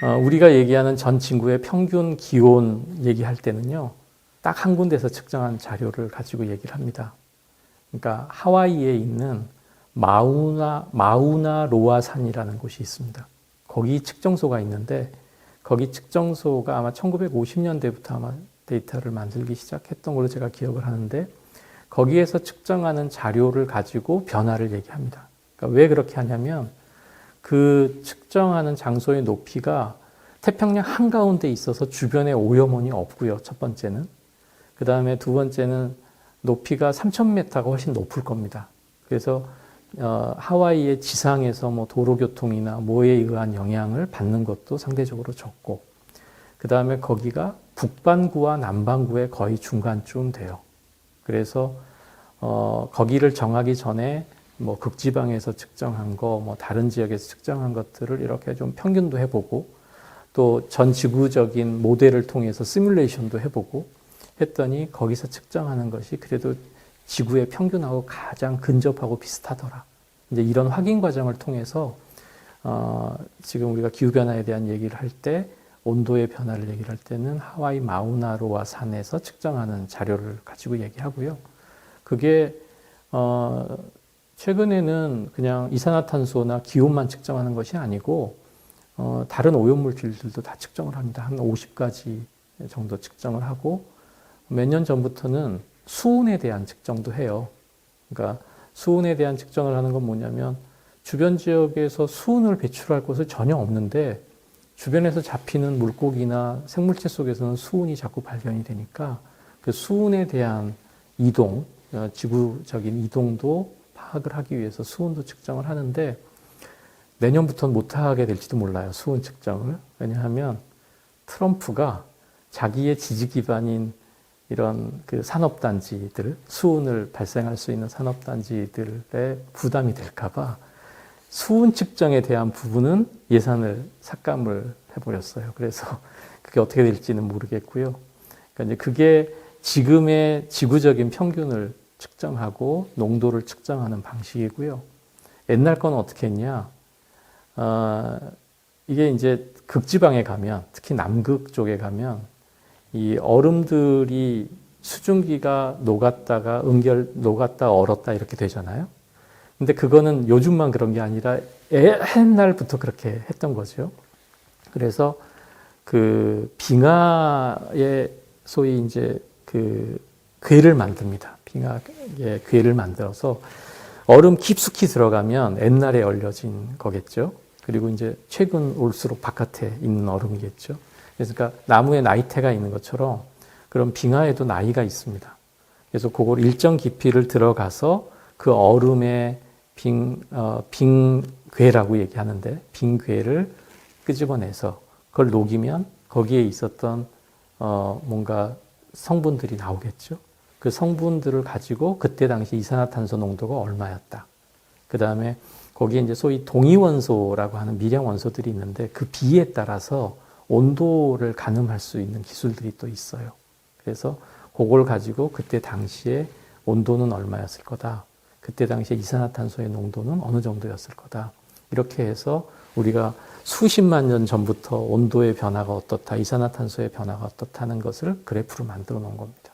우리가 얘기하는 전 지구의 평균 기온 얘기할 때는요, 딱 한 군데서 측정한 자료를 가지고 얘기를 합니다. 그러니까 하와이에 있는 마우나 로아 산이라는 곳이 있습니다. 거기 측정소가 있는데, 거기 측정소가 아마 1950년대부터 아마 데이터를 만들기 시작했던 걸로 제가 기억을 하는데, 거기에서 측정하는 자료를 가지고 변화를 얘기합니다. 그러니까 왜 그렇게 하냐면, 그 측정하는 장소의 높이가 태평양 한가운데 있어서 주변에 오염원이 없고요. 첫 번째는. 그 다음에 두 번째는 높이가 3,000m가 훨씬 높을 겁니다. 그래서 하와이의 지상에서 뭐 도로교통이나 뭐에 의한 영향을 받는 것도 상대적으로 적고, 그 다음에 거기가 북반구와 남반구의 거의 중간쯤 돼요. 그래서 거기를 정하기 전에 뭐 극지방에서 측정한 거, 뭐 다른 지역에서 측정한 것들을 이렇게 좀 평균도 해보고, 또 전 지구적인 모델을 통해서 시뮬레이션도 해보고 했더니 거기서 측정하는 것이 그래도 지구의 평균하고 가장 근접하고 비슷하더라. 이제 이런 확인 과정을 통해서 지금 우리가 기후 변화에 대한 얘기를 할 때, 온도의 변화를 얘기를 할 때는 하와이 마우나로아 산에서 측정하는 자료를 가지고 얘기하고요. 그게 최근에는 그냥 이산화탄소나 기온만 측정하는 것이 아니고 다른 오염물질들도 다 측정을 합니다. 한 50가지 정도 측정을 하고, 몇 년 전부터는 수온에 대한 측정도 해요. 그러니까 수온에 대한 측정을 하는 건 뭐냐면, 주변 지역에서 수온을 배출할 곳은 전혀 없는데 주변에서 잡히는 물고기나 생물체 속에서는 수온이 자꾸 발견이 되니까 그 수온에 대한 이동, 지구적인 이동도 파악을 하기 위해서 수온도 측정을 하는데, 내년부터는 못하게 될지도 몰라요, 수온 측정을. 왜냐하면 트럼프가 자기의 지지 기반인 이런 그 산업단지들, 수온을 발생할 수 있는 산업단지들의 부담이 될까봐 수온 측정에 대한 부분은 예산을 삭감을 해버렸어요. 그래서 그게 어떻게 될지는 모르겠고요. 그러니까 이제 그게 지금의 지구적인 평균을 측정하고 농도를 측정하는 방식이고요. 옛날 건 어떻게 했냐? 이게 이제 극지방에 가면, 특히 남극 쪽에 가면 이 얼음들이 수증기가 녹았다가 녹았다 얼었다 이렇게 되잖아요. 근데 그거는 요즘만 그런 게 아니라 옛날부터 그렇게 했던 거죠. 그래서 그 빙하에 소위 이제 그 궤를 만듭니다. 빙하에 궤를 만들어서 얼음 깊숙이 들어가면 옛날에 얼려진 거겠죠. 그리고 이제 최근 올수록 바깥에 있는 얼음이겠죠. 그러니까 나무에 나이테가 있는 것처럼 그런 빙하에도 나이가 있습니다. 그래서 그걸 일정 깊이를 들어가서 그 얼음의 빙괴라고 얘기하는데, 빙괴를 끄집어내서 그걸 녹이면 거기에 있었던 뭔가 성분들이 나오겠죠. 그 성분들을 가지고 그때 당시 이산화탄소 농도가 얼마였다. 그 다음에 거기에 이제 소위 동위원소라고 하는 미량 원소들이 있는데, 그 비에 따라서 온도를 가늠할 수 있는 기술들이 또 있어요. 그래서 그걸 가지고 그때 당시에 온도는 얼마였을 거다. 그때 당시에 이산화탄소의 농도는 어느 정도였을 거다. 이렇게 해서 우리가 수십만 년 전부터 온도의 변화가 어떻다, 이산화탄소의 변화가 어떻다는 것을 그래프로 만들어 놓은 겁니다.